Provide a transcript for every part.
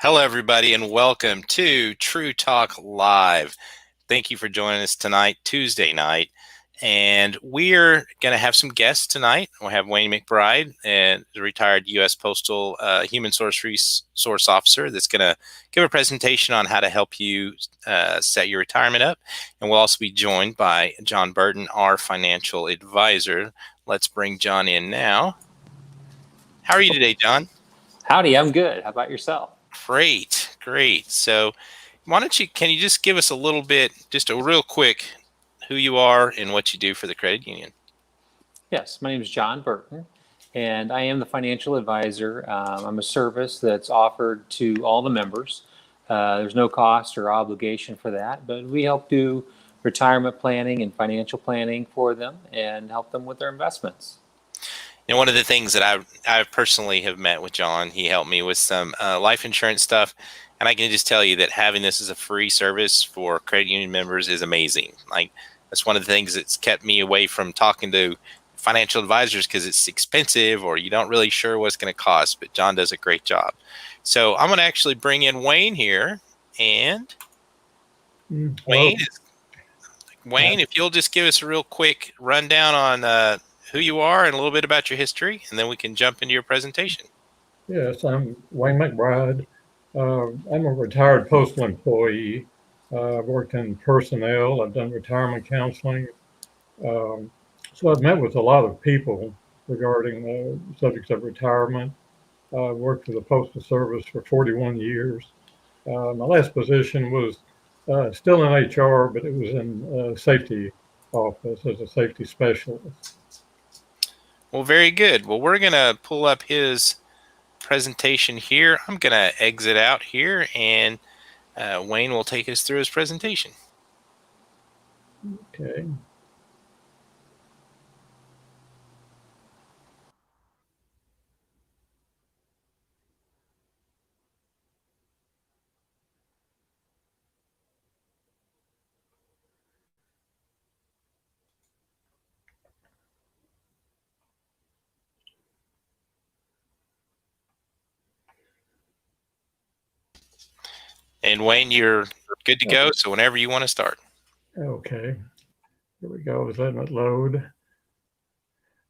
Hello, everybody, and welcome to True Talk Live. Thank you for joining us tonight, Tuesday night. And we're going to have some guests tonight. We'll have Wayne McBride, a retired U.S. Postal Human Resource Officer that's going to give a presentation on how to help you set your retirement up. And we'll also be joined by John Burton, our financial advisor. Let's bring John in now. How are you today, John? Howdy, I'm good. How about yourself? Great. So can you just give us a little bit, just a real quick, who you are and what you do for the credit union? Yes, my name is John Burton, and I am the financial advisor. I'm a service that's offered to all the members. There's no cost or obligation for that, but we help do retirement planning and financial planning for them and help them with their investments. And one of the things that I personally have met with John, he helped me with some life insurance stuff. And I can just tell you that having this as a free service for credit union members is amazing. Like, that's one of the things that's kept me away from talking to financial advisors because it's expensive or you don't really sure what's going to cost. But John does a great job. So I'm going to actually bring in Wayne here. And Wayne, if you'll just give us a real quick rundown on who you are and a little bit about your history, and then we can jump into your presentation. Yes, I'm Wayne McBride. I'm a retired postal employee. I've worked in personnel. I've done retirement counseling. So I've met with a lot of people regarding subjects of retirement. I've worked for the Postal Service for 41 years. My last position was still in HR, but it was in safety office as a safety specialist. Well, very good. Well, we're going to pull up his presentation here. I'm going to exit out here, and Wayne will take us through his presentation. Okay. And Wayne, you're good to go. So whenever you want to start. Okay. Here we go. I was letting it load.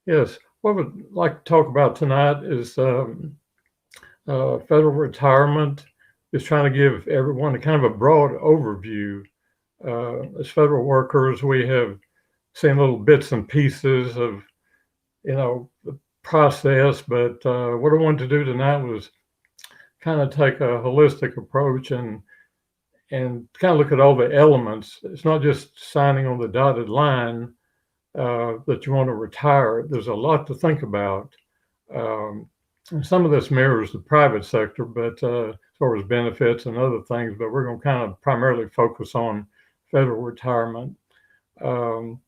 Yes. What we'd like to talk about tonight is federal retirement. Just trying to give everyone a kind of a broad overview. As federal workers, we have seen little bits and pieces of, the process, but what I wanted to do tonight was kind of take a holistic approach and kind of look at all the elements. It's not just signing on the dotted line that you want to retire. There's a lot to think about. And some of this mirrors the private sector, but as far as benefits and other things, but we're going to kind of primarily focus on federal retirement. And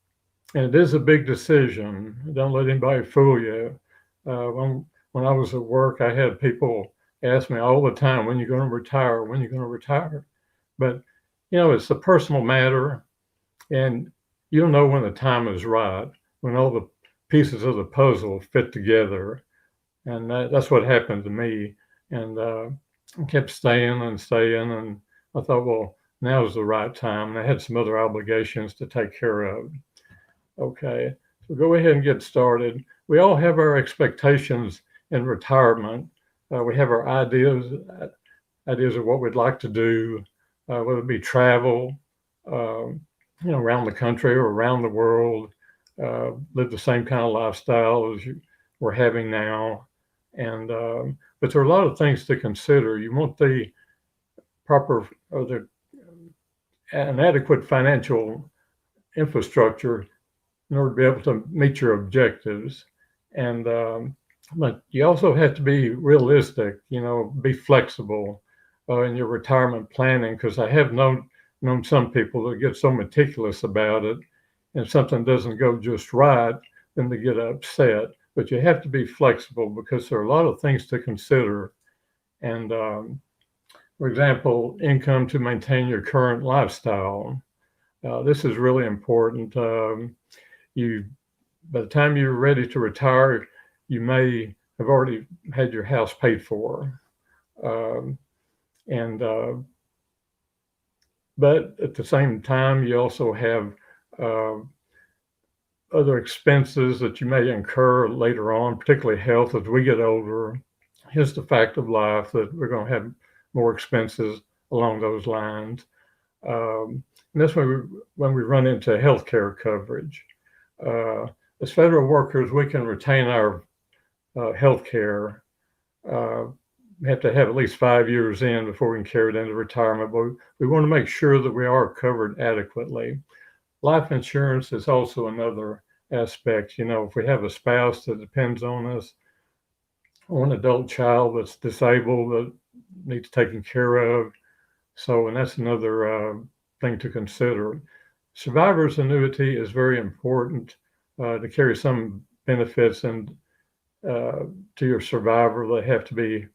it is a big decision. Don't let anybody fool you. When I was at work, I had people ask me all the time, when are you going to retire? When are you going to retire? But, it's a personal matter, and you'll know when the time is right, when all the pieces of the puzzle fit together. And that's what happened to me. And I kept staying and staying. And I thought, well, now is the right time. And I had some other obligations to take care of. Okay, so go ahead and get started. We all have our expectations in retirement. We have our ideas of what we'd like to do, whether it be travel, around the country or around the world, live the same kind of lifestyle as we're having now. And but there are a lot of things to consider. You want the proper or an adequate financial infrastructure in order to be able to meet your objectives. And but you also have to be realistic, be flexible in your retirement planning, because I have known some people that get so meticulous about it, and if something doesn't go just right, then they get upset. But you have to be flexible because there are a lot of things to consider. And for example, income to maintain your current lifestyle. This is really important. By the time you're ready to retire, you may have already had your house paid for. But at the same time, you also have other expenses that you may incur later on, particularly health as we get older. Here's the fact of life that we're going to have more expenses along those lines. And that's when we run into healthcare coverage. As federal workers, we can retain our health care. We have to have at least 5 years in before we can carry it into retirement, but we want to make sure that we are covered adequately. Life insurance is also another aspect. If we have a spouse that depends on us, or an adult child that's disabled that needs taken care of. And that's another thing to consider. Survivor's annuity is very important to carry some benefits and to your survivor. They have to be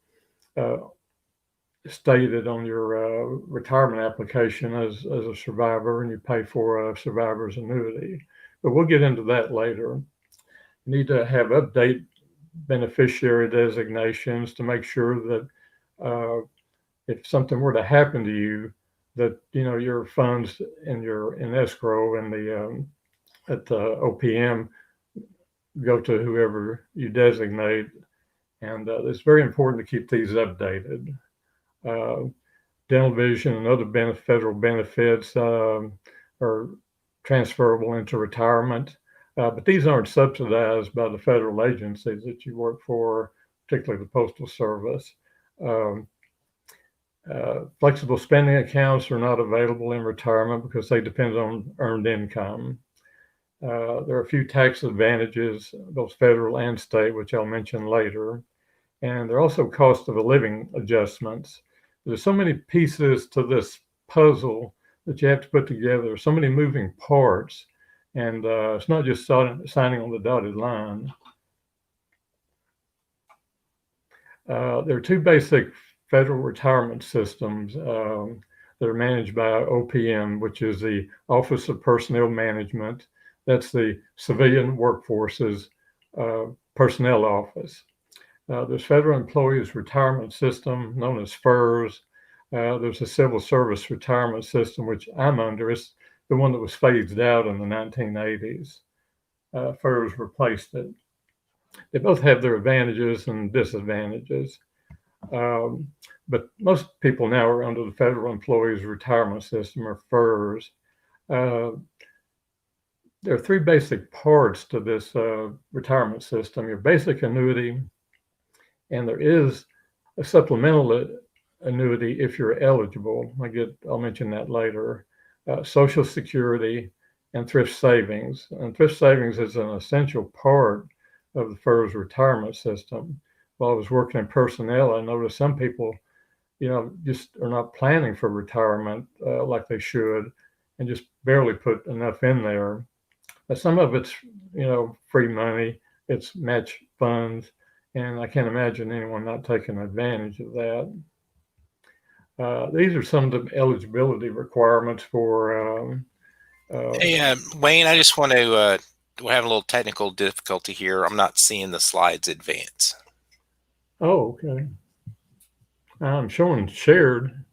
stated on your retirement application as a survivor, and you pay for a survivor's annuity. But we'll get into that later. You need to have update beneficiary designations to make sure that if something were to happen to you, that your funds in escrow and at the OPM go to whoever you designate, and it's very important to keep these updated. Dental vision and other federal benefits are transferable into retirement, but these aren't subsidized by the federal agencies that you work for, particularly the Postal Service. Flexible spending accounts are not available in retirement because they depend on earned income. There are a few tax advantages, both federal and state, which I'll mention later. And there are also cost of a living adjustments. there's so many pieces to this puzzle that you have to put together, so many moving parts, and it's not just signing on the dotted line. There are two basic federal retirement systems that are managed by OPM, which is the Office of Personnel Management. That's the Civilian Workforce's personnel office. There's Federal Employees Retirement System, known as FERS. There's a Civil Service Retirement System, which I'm under. It's the one that was phased out in the 1980s. FERS replaced it. They both have their advantages and disadvantages. But most people now are under the Federal Employees Retirement System, or FERS. There are three basic parts to this retirement system: your basic annuity, and there is a supplemental annuity if you're eligible. I'll mention that later. Social Security and thrift savings. And thrift savings is an essential part of the FERS retirement system. While I was working in personnel, I noticed some people, just are not planning for retirement like they should, and just barely put enough in there. But some of it's, free money, it's match funds, and I can't imagine anyone not taking advantage of that. These are some of the eligibility requirements for. Hey, Wayne, I just want to. We're having a little technical difficulty here. I'm not seeing the slides advance. Oh, okay. I'm showing shared.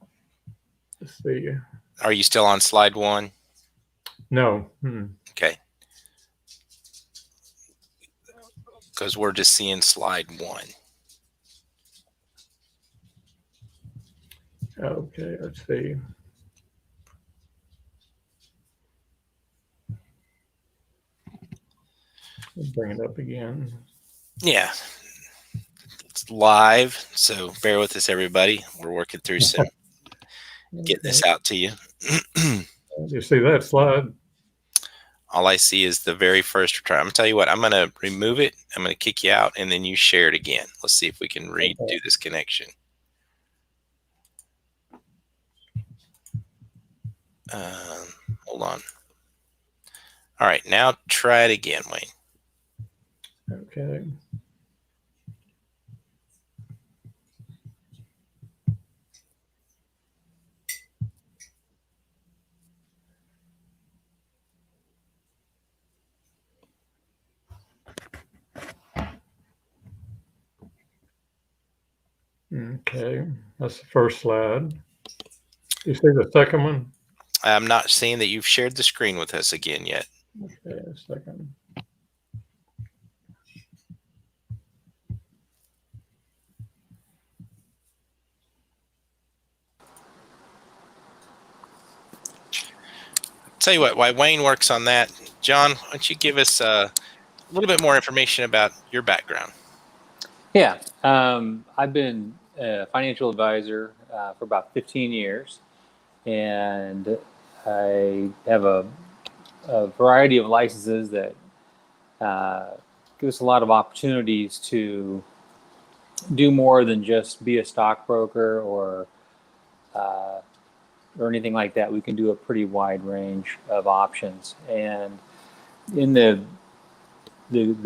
Let's see. Are you still on slide 1? No. Okay. Because we're just seeing slide 1. Okay, let's see. Let's bring it up again. Yeah. It's live, so bear with us, everybody. We're working through some getting this out to you. You see that slide? All I see is the very first return. I'm going to tell you what, I'm going to remove it. I'm going to kick you out, and then you share it again. Let's see if we can redo this connection. Hold on. All right, now try it again, Wayne. Okay. Okay, that's the first slide. You see the second one? I'm not seeing that you've shared the screen with us again yet. Okay, a second. Tell you what, while Wayne works on that, John, why don't you give us a little bit more information about your background? Yeah, I've been a financial advisor for about 15 years, and I have a variety of licenses that give us a lot of opportunities to do more than just be a stockbroker or anything like that. We can do a pretty wide range of options, and in the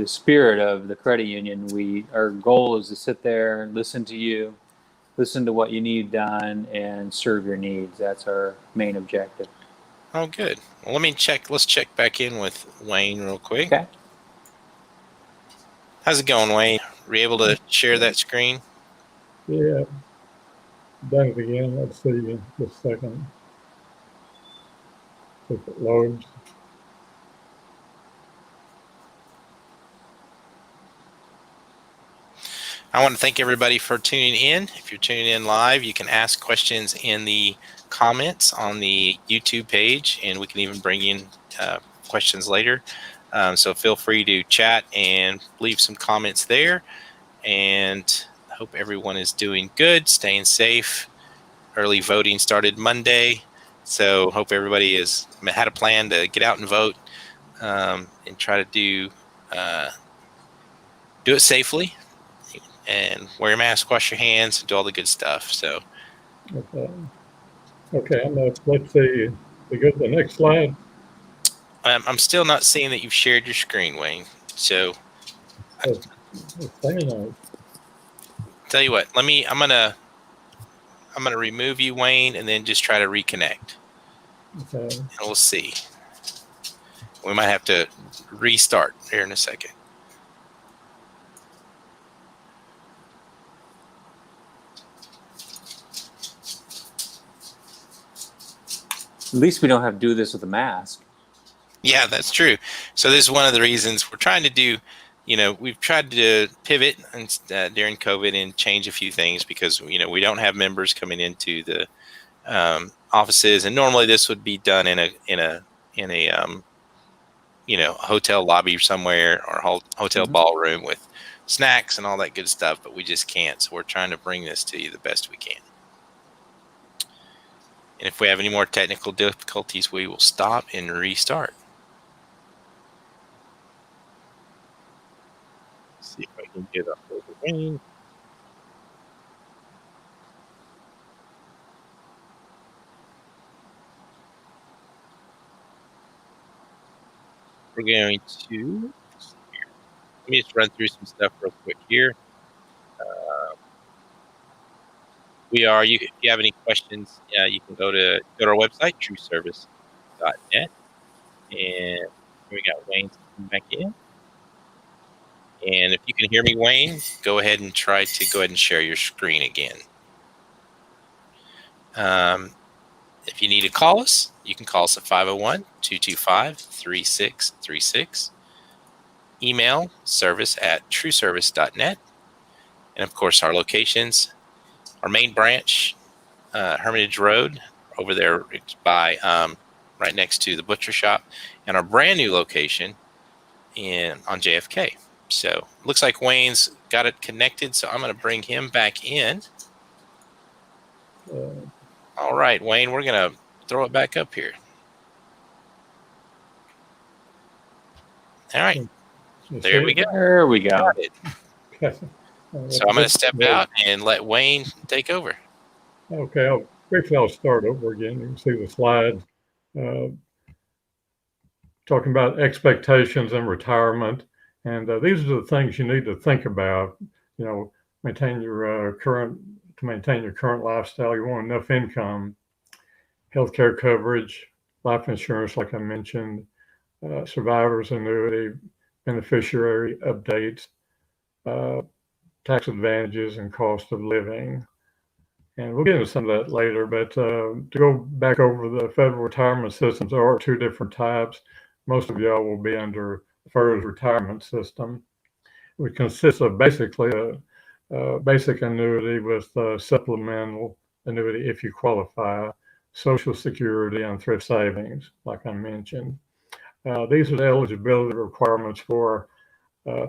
spirit of the credit union, our goal is to sit there and listen to you, listen to what you need done, and serve your needs. That's our main objective. Oh, good. Well, let's check back in with Wayne real quick. Okay. How's it going, Wayne? Were you able to share that screen? Yeah. Done it again. Let's see just a second. If it loads. I want to thank everybody for tuning in. If you're tuning in live, you can ask questions in the comments on the YouTube page, and we can even bring in questions later. So feel free to chat and leave some comments there. And I hope everyone is doing good, staying safe. Early voting started Monday, so hope everybody had a plan to get out and vote and try to do it safely. And wear your mask, wash your hands, do all the good stuff. So Okay, let's see. We go to the next slide. I'm still not seeing that you've shared your screen, Wayne. So It's saying on tell you what, I'm gonna remove you, Wayne, and then just try to reconnect. okay. And we'll see. We might have to restart here in a second. At least we don't have to do this with a mask. Yeah, that's true. So this is one of the reasons we're trying to do. We've tried to pivot during COVID and change a few things because we don't have members coming into the offices, and normally this would be done in a hotel lobby somewhere or hotel ballroom with snacks and all that good stuff, but we just can't. So we're trying to bring this to you the best we can. And if we have any more technical difficulties, we will stop and restart. Let's see if I can get up over Wayne. We're going to, let me just run through some stuff real quick here. If you have any questions, you can go to our website, TruService.net. And we got Wayne coming back in. And if you can hear me, Wayne, go ahead and try to go ahead and share your screen again. If you need to call us, you can call us at 501-225-3636. Email service@trueservice.net. And of course, our locations, our main branch, Hermitage Road, over there by right next to the butcher shop, and our brand new location on JFK. So looks like Wayne's got it connected, so I'm going to bring him back in. All right, Wayne, we're going to throw it back up here. All right, there we go. There we go. Okay. So I'm going to step out and let Wayne take over. Okay, I'll start over again. You can see the slides. Talking about expectations in retirement, and these are the things you need to think about. Maintain your current lifestyle. You want enough income, healthcare coverage, life insurance, like I mentioned, survivor's annuity, beneficiary updates, tax advantages, and cost of living. And we'll get into some of that later, but to go back over the federal retirement systems, there are two different types. Most of y'all will be under the FERS retirement system, which consists of basically a basic annuity with supplemental annuity if you qualify, Social Security, and thrift savings, like I mentioned. These are the eligibility requirements for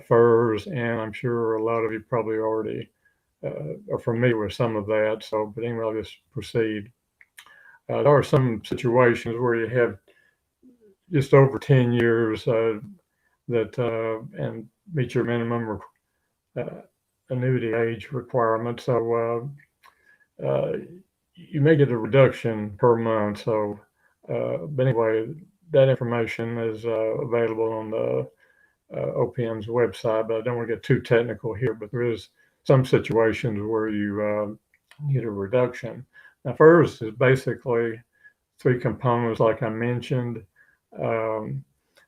FERS, and I'm sure a lot of you probably already are familiar with some of that. But anyway, I'll just proceed. There are some situations where you have just over 10 years and meet your minimum annuity age requirement. So you may get a reduction per month. But anyway, that information is available on the OPM's website, but I don't want to get too technical here, but there is some situations where you get a reduction. Now, FERS is basically three components, like I mentioned.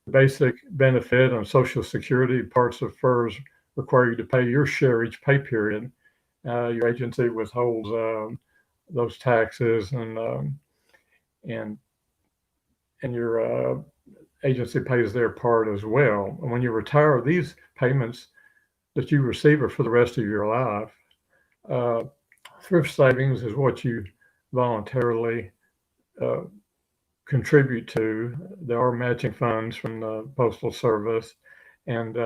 Basic benefit on Social Security, parts of FERS require you to pay your share each pay period. Your agency withholds those taxes, and your agency pays their part as well. And when you retire, these payments that you receive are for the rest of your life. Thrift savings is what you voluntarily contribute to. There are matching funds from the Postal Service, and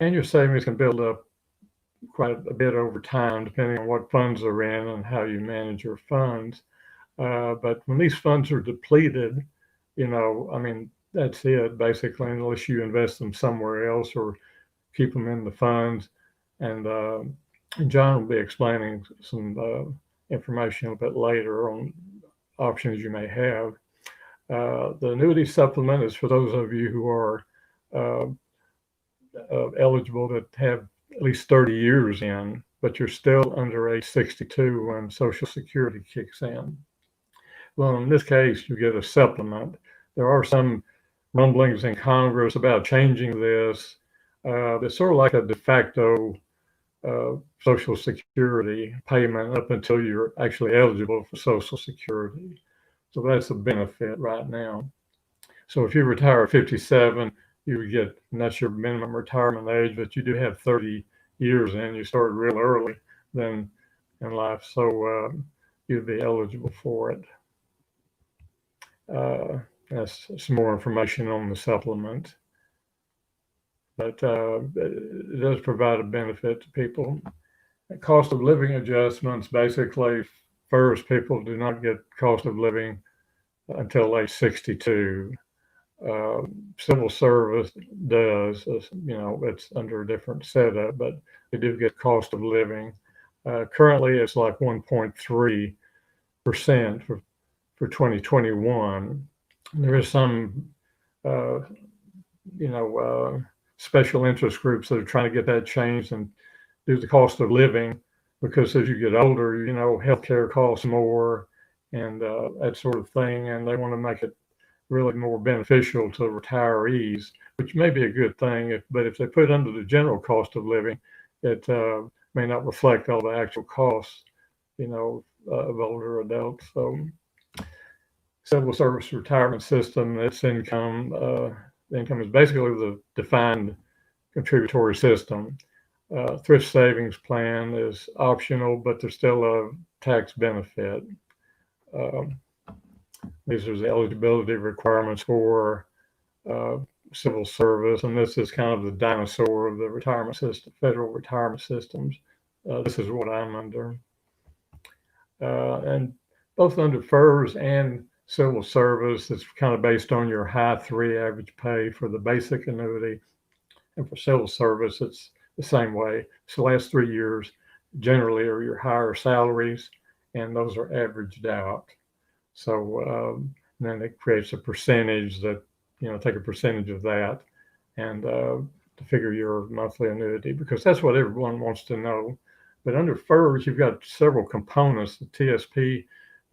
your savings can build up quite a bit over time, depending on what funds are in and how you manage your funds. But when these funds are depleted, that's it basically, unless you invest them somewhere else or keep them in the funds. And John will be explaining some information a bit later on options you may have. The annuity supplement is for those of you who are uh, eligible to have at least 30 years in, but you're still under age 62 when Social Security kicks in. Well, in this case, you get a supplement. There are some rumblings in Congress about changing this. It's sort of like a de facto Social Security payment up until you're actually eligible for Social Security. So that's a benefit right now. So if you retire at 57, you would get, and that's your minimum retirement age, but you do have 30 years in, you started real early then in life, so you'd be eligible for it. That's some more information on the supplement. But it does provide a benefit to people. Cost of living adjustments, basically, first, people do not get cost of living until age 62. Civil service does, it's under a different setup, but they do get cost of living. Currently, it's like 1.3% for 2021. There is some, special interest groups that are trying to get that changed and do the cost of living, because as you get older, healthcare costs more and that sort of thing, and they want to make it really more beneficial to retirees, which may be a good thing. But if they put it under the general cost of living, it may not reflect all the actual costs, of older adults. So, civil service retirement system, its income, the income is basically the defined contributory system. Thrift savings plan is optional, but there's still a tax benefit. These are the eligibility requirements for civil service, and this is kind of the dinosaur of the retirement system, federal retirement systems. This is what I'm under. And both under FERS and civil service, it's kind of based on your high 3 average pay for the basic annuity. And for civil service, it's the same way. So the last 3 years generally are your higher salaries, and those are averaged out. So then it creates a percentage that, take a percentage of that and to figure your monthly annuity, because that's what everyone wants to know. But under FERS, you've got several components: the TSP,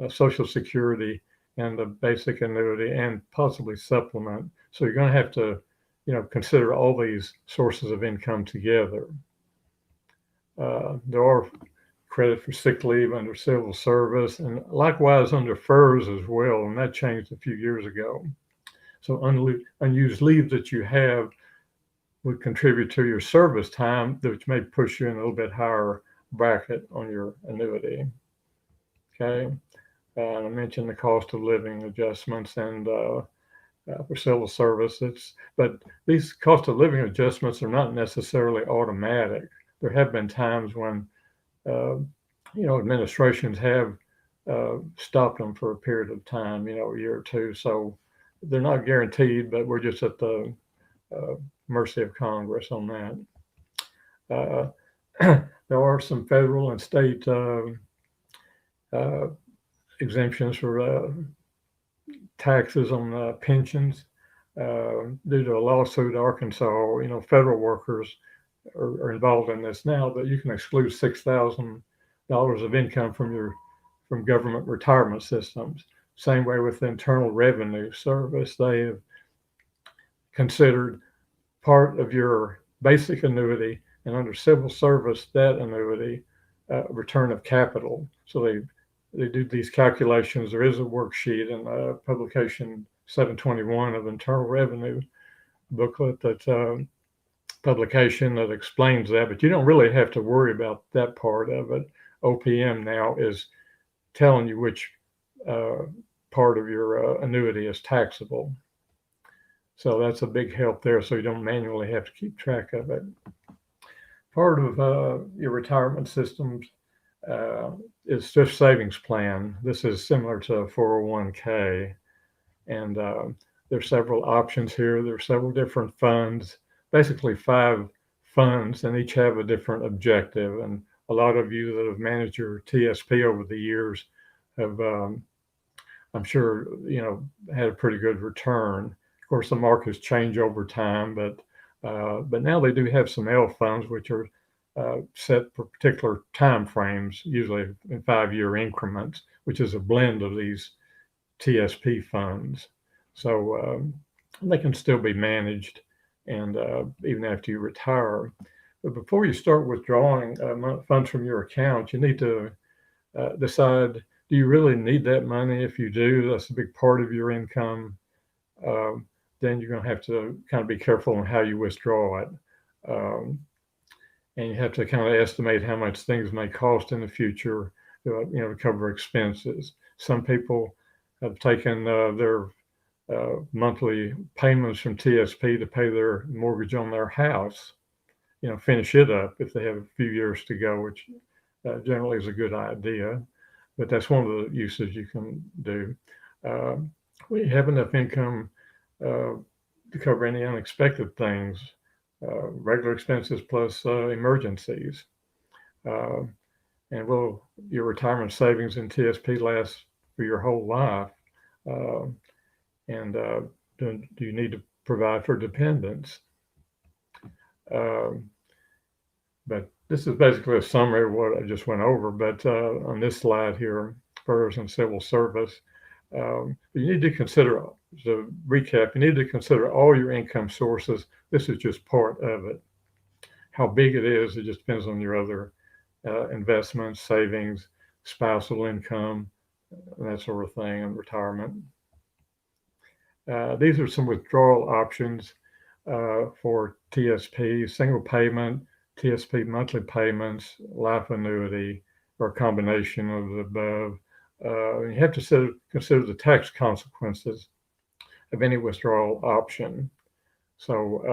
Social Security, and the basic annuity, and possibly supplement. So you're going to have to, consider all these sources of income together. There are credit for sick leave under civil service, and likewise under FERS as well, and that changed a few years ago. So unused leave that you have would contribute to your service time, which may push you in a little bit higher bracket on your annuity. Okay, and I mentioned the cost of living adjustments, and for civil service, but these cost of living adjustments are not necessarily automatic. There have been times when administrations have stopped them for a period of time, a year or two. So they're not guaranteed, but we're just at the mercy of Congress on that. There are some federal and state exemptions for taxes on pensions due to a lawsuit in Arkansas. Federal workers are involved in this now, but you can exclude $6,000 of income from government retirement systems. Same way with the Internal Revenue Service. They have considered part of your basic annuity, and under civil service, that annuity, return of capital. So they do these calculations. There is a worksheet in publication 721 of Internal Revenue booklet, that publication that explains that, but you don't really have to worry about that part of it. OPM now is telling you which part of your annuity is taxable. So that's a big help there, so you don't manually have to keep track of it. Part of your retirement systems is thrift savings plan. This is similar to a 401k, and there's several options here. There's several different funds, basically 5 funds, and each have a different objective, and a lot of you that have managed your TSP over the years have, I'm sure, had a pretty good return. Of course, the markets change over time, but now they do have some L funds which are set for particular time frames, usually in 5-year increments, which is a blend of these TSP funds. So they can still be managed, and even after you retire. But before you start withdrawing funds from your account, you need to decide, do you really need that money? If you do, that's a big part of your income. Then you're going to have to kind of be careful on how you withdraw it. And you have to kind of estimate how much things may cost in the future, to cover expenses. Some people have taken their monthly payments from TSP to pay their mortgage on their house, finish it up if they have a few years to go, which generally is a good idea. But that's one of the uses you can do. We have enough income to cover any unexpected things, regular expenses plus emergencies. And your retirement savings in TSP last for your whole life. And do you need to provide for dependents? But this is basically a summary of what I just went over. But on this slide here, PERS and civil service, you need to consider, to recap, you need to consider all your income sources. This is just part of it. How big it is, it just depends on your other investments, savings, spousal income, and that sort of thing, and retirement. These are some withdrawal options for TSP: single payment, TSP monthly payments, life annuity, or a combination of the above. You have to consider the tax consequences of any withdrawal option. So,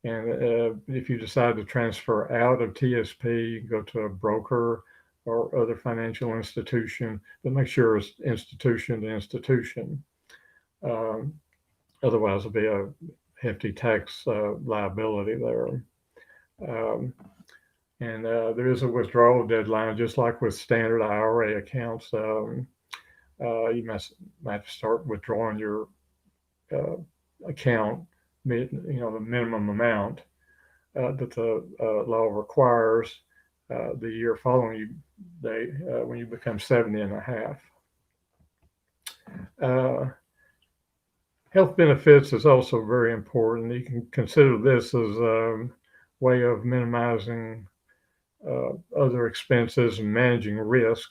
if you decide to transfer out of TSP, go to a broker or other financial institution, but make sure it's institution to institution. Otherwise, there'll be a hefty tax liability there. And there is a withdrawal deadline, just like with standard IRA accounts. You might have to start withdrawing your account, the minimum amount that the law requires the year following when you become 70 and a half. Health benefits is also very important. You can consider this as a way of minimizing other expenses and managing risk.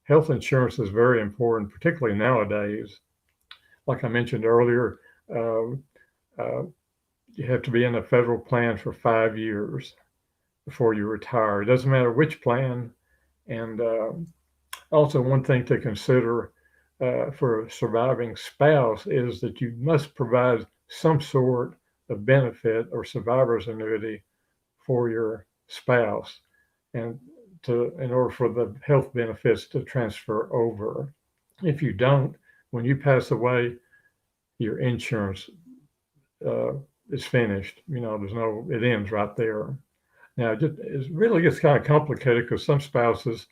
Health insurance is very important, particularly nowadays. Like I mentioned earlier, you have to be in a federal plan for 5 years before you retire. It doesn't matter which plan. And also, one thing to consider for a surviving spouse is that you must provide some sort of benefit or survivor's annuity for your spouse, and in order for the health benefits to transfer over. If you don't, when you pass away, your insurance is finished. It ends right there. Now, it really gets kind of complicated because some spouses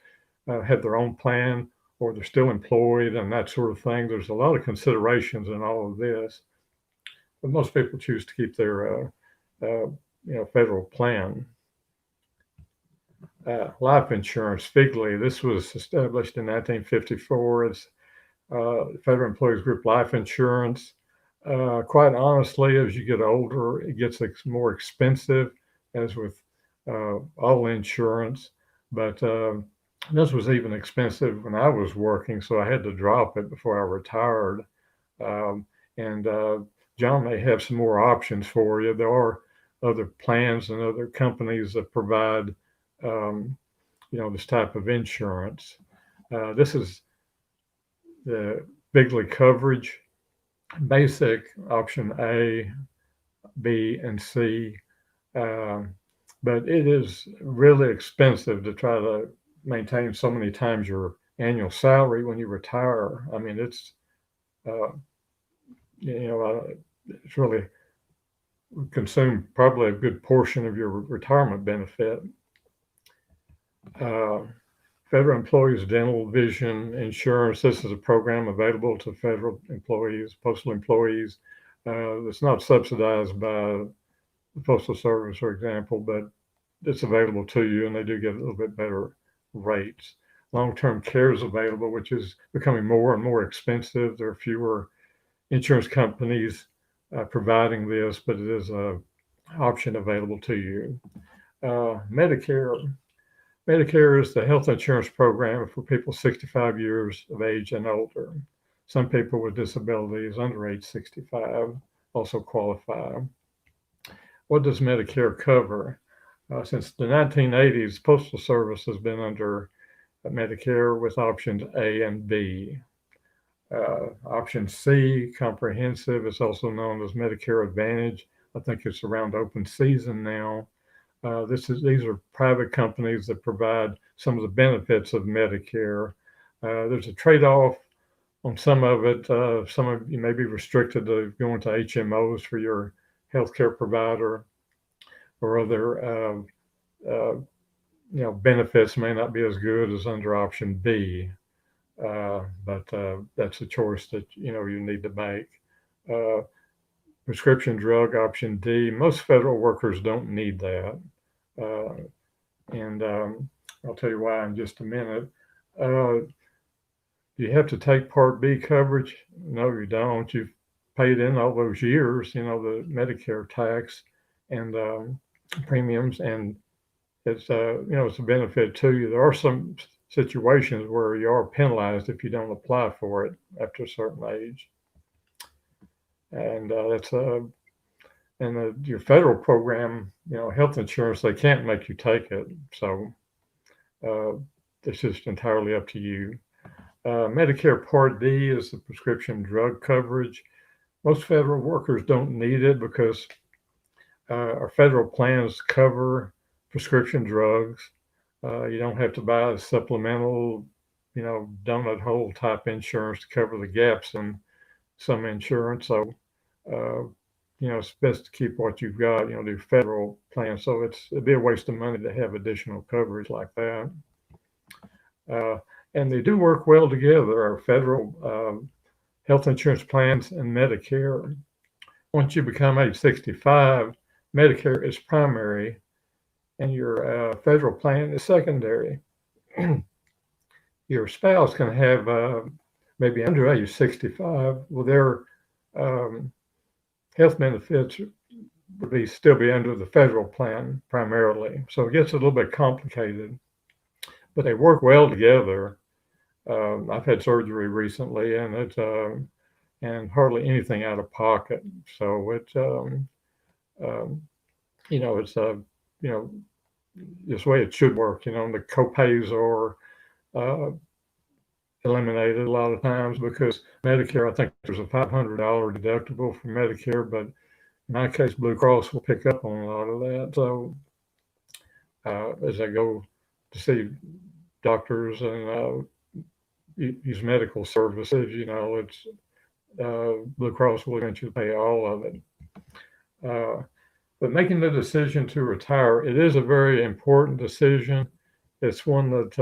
have their own plan, or they're still employed and that sort of thing. There's a lot of considerations in all of this, but most people choose to keep their federal plan. Life insurance, FIGLI. This was established in 1954 as Federal Employees Group Life Insurance. Quite honestly, as you get older, it gets more expensive, as with all insurance. But this was even expensive when I was working, so I had to drop it before I retired. And John may have some more options for you. There are other plans and other companies that provide this type of insurance. This is the FIGLI coverage, basic, option A, B, and C. But it is really expensive to try to maintain so many times your annual salary when you retire. I mean, it's really consumed probably a good portion of your retirement benefit. Federal employees dental vision insurance. This is a program available to federal employees, postal employees. It's not subsidized by the Postal Service, for example, but it's available to you, and they do get a little bit better rates. Long-term care is available, which is becoming more and more expensive. There are fewer insurance companies providing this, but it is an option available to you. Medicare. Medicare is the health insurance program for people 65 years of age and older. Some people with disabilities under age 65 also qualify. What does Medicare cover? Since the 1980s, Postal Service has been under Medicare with options A and B. Option C, comprehensive, is also known as Medicare Advantage. I think it's around open season now. These are private companies that provide some of the benefits of Medicare. There's a trade-off on some of it. Some of you may be restricted to going to HMOs for your healthcare provider, or other benefits may not be as good as under option B. But that's a choice that you need to make. Prescription drug option D. Most federal workers don't need that, and I'll tell you why in just a minute. Do you have to take Part B coverage? No, you don't. You've paid in all those years, the Medicare tax and premiums, and it's it's a benefit to you. There are some situations where you are penalized if you don't apply for it after a certain age, and your federal program, health insurance, they can't make you take it, so it's just entirely up to you. Medicare Part D is the prescription drug coverage. Most federal workers don't need it because our federal plans cover prescription drugs. You don't have to buy a supplemental, donut hole type insurance to cover the gaps in some insurance. So, it's best to keep what you've got, do federal plans. So it'd be a waste of money to have additional coverage like that. And they do work well together, our federal health insurance plans and Medicare. Once you become age 65, Medicare is primary and your federal plan is secondary. Your spouse can have maybe under age 65. Well, their health benefits would still be under the federal plan primarily. So it gets a little bit complicated, but they work well together. I've had surgery recently, and it's and hardly anything out of pocket. So it's it's this way it should work. The copays are eliminated a lot of times because Medicare, I think there's a $500 deductible for Medicare, but in my case, Blue Cross will pick up on a lot of that. So as I go to see doctors and use medical services, it's Blue Cross will eventually pay all of it. But making the decision to retire, it is a very important decision. It's one that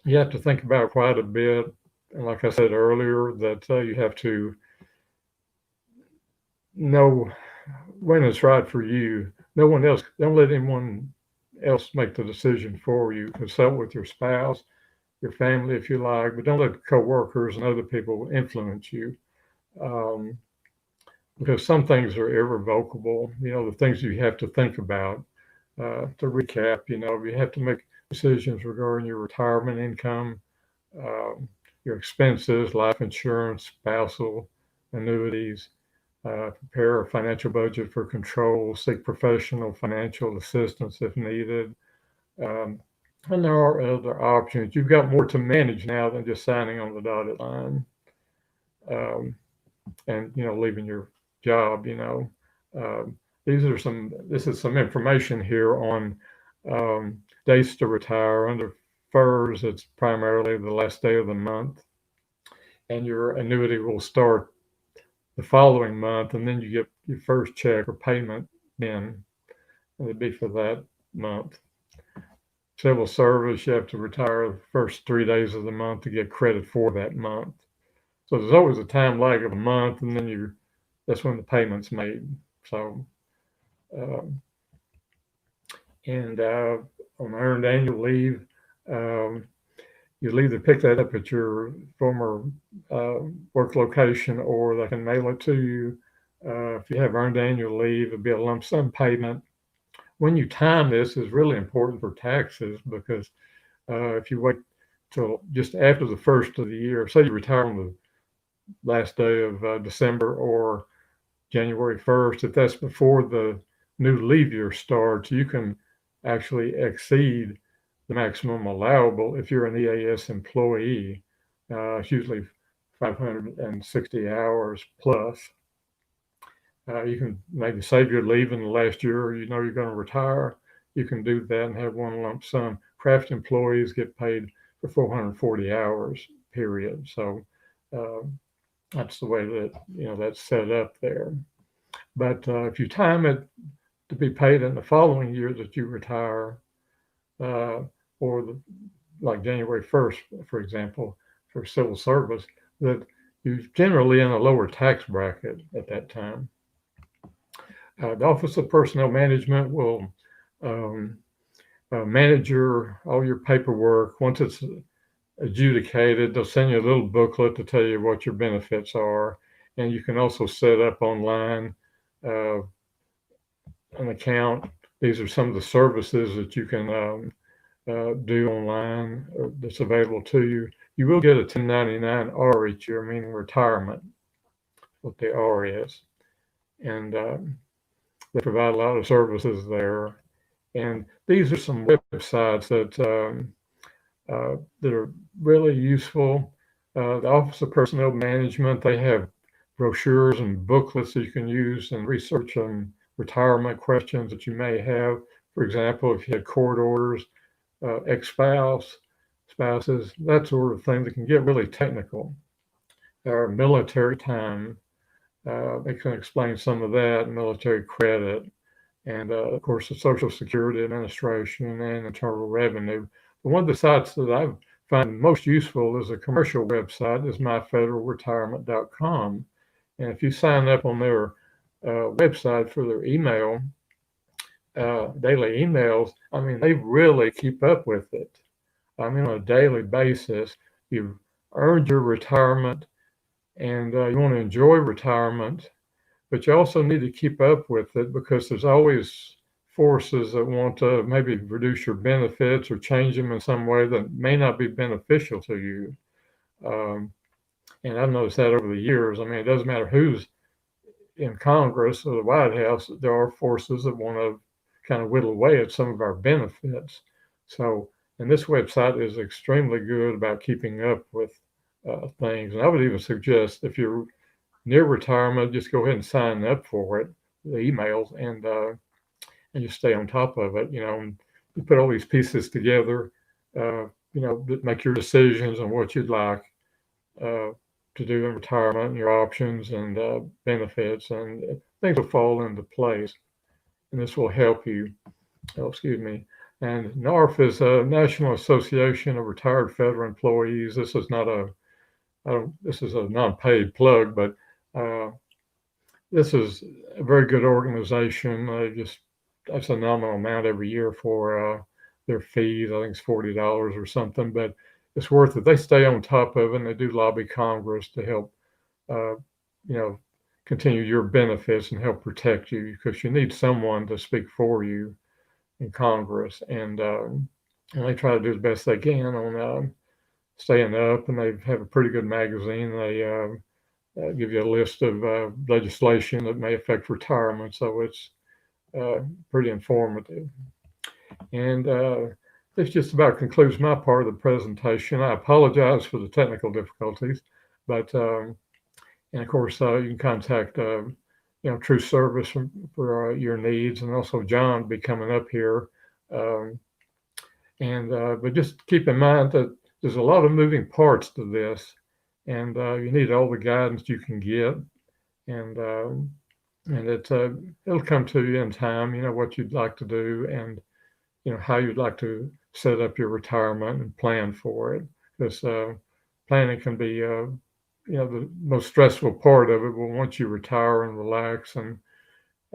you have to think about quite a bit. And like I said earlier, that you have to know when it's right for you. No one else, don't let anyone else make the decision for you. Consult with your spouse, your family if you like, but don't let coworkers and other people influence you. Because some things are irrevocable, the things you have to think about. To recap, you have to make decisions regarding your retirement income, your expenses, life insurance, spousal annuities, prepare a financial budget for control, seek professional financial assistance if needed. And there are other options. You've got more to manage now than just signing on the dotted line and, leaving your job, this is some information here on dates to retire. Under FERS, it's primarily the last day of the month, and your annuity will start the following month, and then you get your first check or payment then, and it'd be for that month. civil service, you have to retire the first 3 days of the month to get credit for that month. So there's always a time lag of a month, and then that's when the payment's made. So, um, and on earned annual leave, um, you'll either pick that up at your former work location, or they can mail it to you. If you have earned annual leave, it'll be a lump sum payment. When you time this is really important for taxes, because if you wait till just after the first of the year, say you retire on the last day of December or January 1st, if that's before the new leave year starts, you can actually exceed the maximum allowable if you're an EAS employee. It's usually 560 hours plus. You can maybe save your leave in the last year, you know you're going to retire. You can do that and have one lump sum. Craft employees get paid for 440 hours, period. So that's the way that that's set up there. But if you time it to be paid in the following year that you retire, or like January 1st, for example, for civil service, that you're generally in a lower tax bracket at that time. The Office of Personnel Management will manage all your paperwork. Once it's adjudicated, they'll send you a little booklet to tell you what your benefits are. And you can also set up online an account. These are some of the services that you can do online that's available to you. You will get a 1099-R each year, meaning retirement, what the R is. And they provide a lot of services there. And these are some websites that are really useful. The Office of Personnel Management, they have brochures and booklets that you can use and research on retirement questions that you may have. For example, if you had court orders, spouses, that sort of thing that can get really technical. Or military time, they can explain some of that, military credit, and of course the Social Security Administration and Internal Revenue. But one of the sites that I find most useful is a commercial website, is myfederalretirement.com. And if you sign up on their website for their email, daily emails, I mean, they really keep up with it. I mean, on a daily basis, you've earned your retirement, and you want to enjoy retirement, but you also need to keep up with it, because there's always forces that want to maybe reduce your benefits or change them in some way that may not be beneficial to you. And I've noticed that over the years. I mean, it doesn't matter who's in Congress or the White House, there are forces that want to kind of whittle away at some of our benefits. So, and this website is extremely good about keeping up with things. And I would even suggest, if you're near retirement, just go ahead and sign up for it, the emails, and just stay on top of it. And you put all these pieces together, make your decisions on what you'd like to do in retirement, and your options and benefits, and things will fall into place. And this will help you. Oh, excuse me. And NARF is a National Association of Retired Federal Employees. This is this is a non-paid plug, but this is a very good organization. That's a nominal amount every year for their fees. I think it's $40 or something, but it's worth it. They stay on top of it, and they do lobby Congress to help, continue your benefits and help protect you, because you need someone to speak for you in Congress. And they try to do the best they can on staying up, and they have a pretty good magazine. They give you a list of legislation that may affect retirement, so it's pretty informative. And this just about concludes my part of the presentation. I apologize for the technical difficulties, but and of course you can contact TruService for your needs, and also John will be coming up here. But just keep in mind that there's a lot of moving parts to this, and you need all the guidance you can get, and it'll come to you in time. What you'd like to do, and how you'd like to set up your retirement and plan for it. Because planning can be, the most stressful part of it. But once you retire and relax, and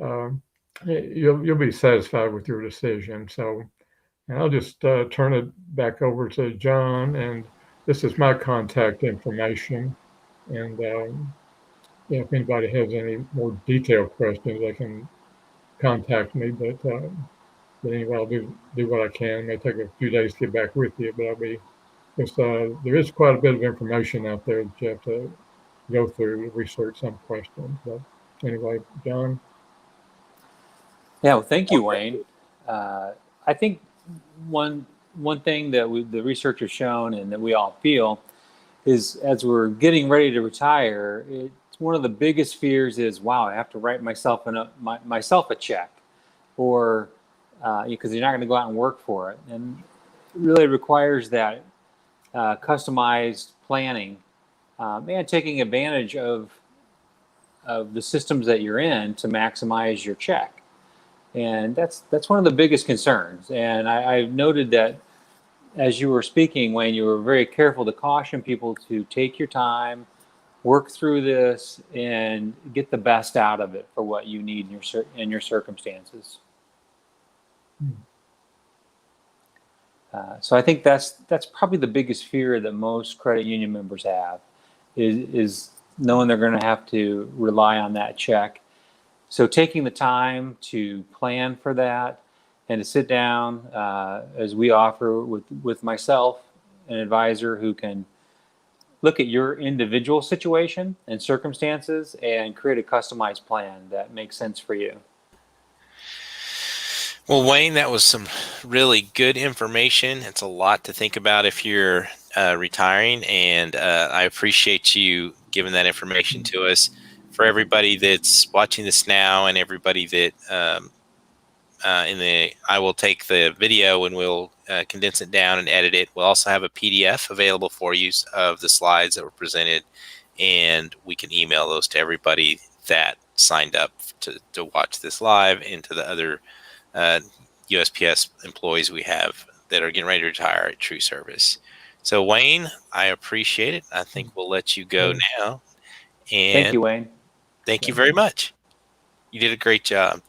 um, you'll be satisfied with your decision. So and I'll just turn it back over to John, and this is my contact information. And if anybody has any more detailed questions, they can contact me. But anyway, I'll do what I can. It may take a few days to get back with you, but I'll be. Because there is quite a bit of information out there that you have to go through to research some questions. But anyway, John. Yeah, well, thank you, Wayne. I think one thing that the research has shown and that we all feel is as we're getting ready to retire, it's one of the biggest fears is, wow, I have to write myself myself a check, or because you're not going to go out and work for it, and it really requires that customized planning and taking advantage of the systems that you're in to maximize your check. And that's one of the biggest concerns. And I've noted that as you were speaking, Wayne, you were very careful to caution people to take your time, work through this, and get the best out of it for what you need in your circumstances. So I think that's probably the biggest fear that most credit union members have is knowing they're going to have to rely on that check. So taking the time to plan for that and to sit down, as we offer with myself, an advisor who can look at your individual situation and circumstances and create a customized plan that makes sense for you. Well, Wayne, that was some really good information. It's a lot to think about if you're retiring, and I appreciate you giving that information to us. For everybody that's watching this now, and everybody that I will take the video and we'll condense it down and edit it. We'll also have a PDF available for you of the slides that were presented, and we can email those to everybody that signed up to watch this live, and to the other USPS employees we have that are getting ready to retire at TruService. So Wayne, I appreciate it. I think we'll let you go now. And thank you, Wayne. Thank you very much. You did a great job.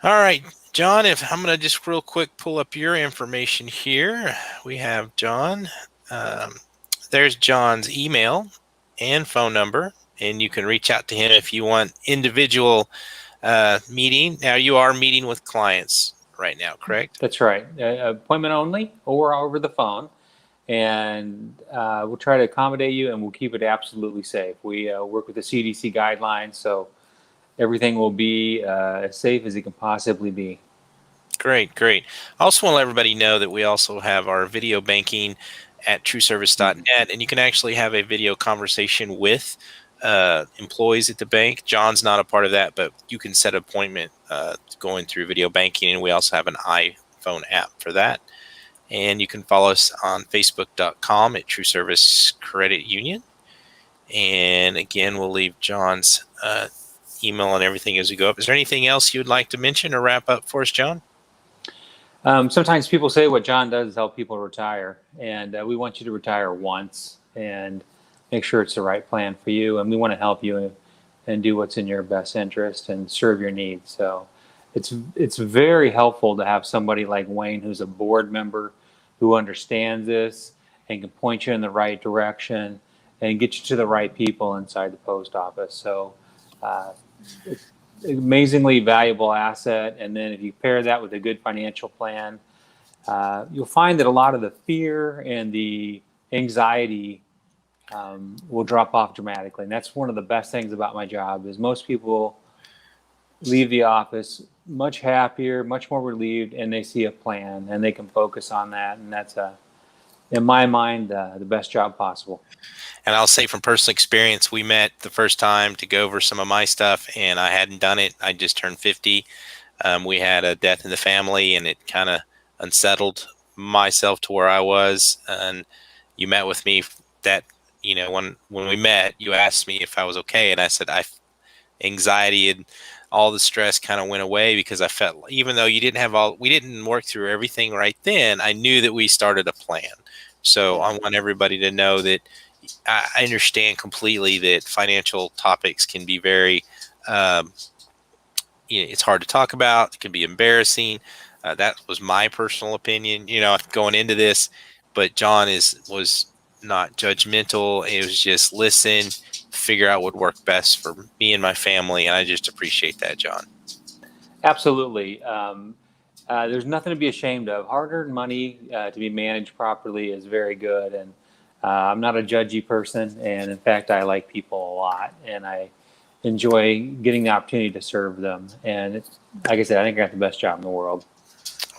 All right, John, if I'm going to just real quick pull up your information here. We have John. There's John's email and phone number, and you can reach out to him if you want individual meeting. Now, you are meeting with clients right now, correct? That's right. Appointment only or over the phone. And we'll try to accommodate you, and we'll keep it absolutely safe. We work with the CDC guidelines, so everything will be as safe as it can possibly be. Great, great. I also want to let everybody know that we also have our video banking at TruService.net, and you can actually have a video conversation with employees at the bank. John's not a part of that, but you can set an appointment going through video banking, and we also have an iPhone app for that. And you can follow us on Facebook.com at TruService Credit Union. And again, we'll leave John's email and everything as we go up. Is there anything else you would like to mention or wrap up for us, John? Sometimes people say what John does is help people retire. And we want you to retire once and make sure it's the right plan for you. And we want to help you and do what's in your best interest and serve your needs. So it's very helpful to have somebody like Wayne, who's a board member, who understands this and can point you in the right direction and get you to the right people inside the post office. So it's an amazingly valuable asset. And then if you pair that with a good financial plan, you'll find that a lot of the fear and the anxiety will drop off dramatically. And that's one of the best things about my job is most people leave the office much happier, much more relieved, and they see a plan and they can focus on that. And that's, in my mind, the best job possible. And I'll say from personal experience, we met the first time to go over some of my stuff, and I hadn't done it. I just turned 50. We had a death in the family, and it kind of unsettled myself to where I was. And you met with me that, when we met, you asked me if I was okay. And I said, anxiety had all the stress kind of went away, because I felt, even though we didn't work through everything right then, I knew that we started a plan. So I want everybody to know that I understand completely that financial topics can be very, it's hard to talk about. It can be embarrassing. That was my personal opinion, going into this. But John was not judgmental. It was just listen, figure out what worked best for me and my family, and I just appreciate that, John. Absolutely. There's nothing to be ashamed of. Hard-earned money to be managed properly is very good, and I'm not a judgy person, and in fact, I like people a lot, and I enjoy getting the opportunity to serve them. And like I said, I think I got the best job in the world.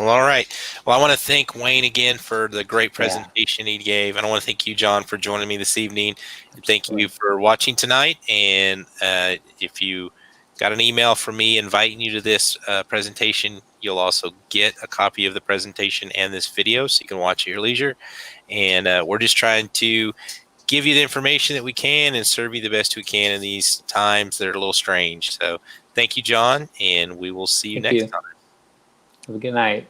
Well, all right. Well, I want to thank Wayne again for the great Yeah. presentation he gave. And I want to thank you, John, for joining me this evening. And thank Absolutely. you for watching tonight. And if you got an email from me inviting you to this presentation, you'll also get a copy of the presentation and this video, so you can watch at your leisure. And we're just trying to give you the information that we can and serve you the best we can in these times that are a little strange. So thank you, John, and we will see you Thank next you. time. Have a good night.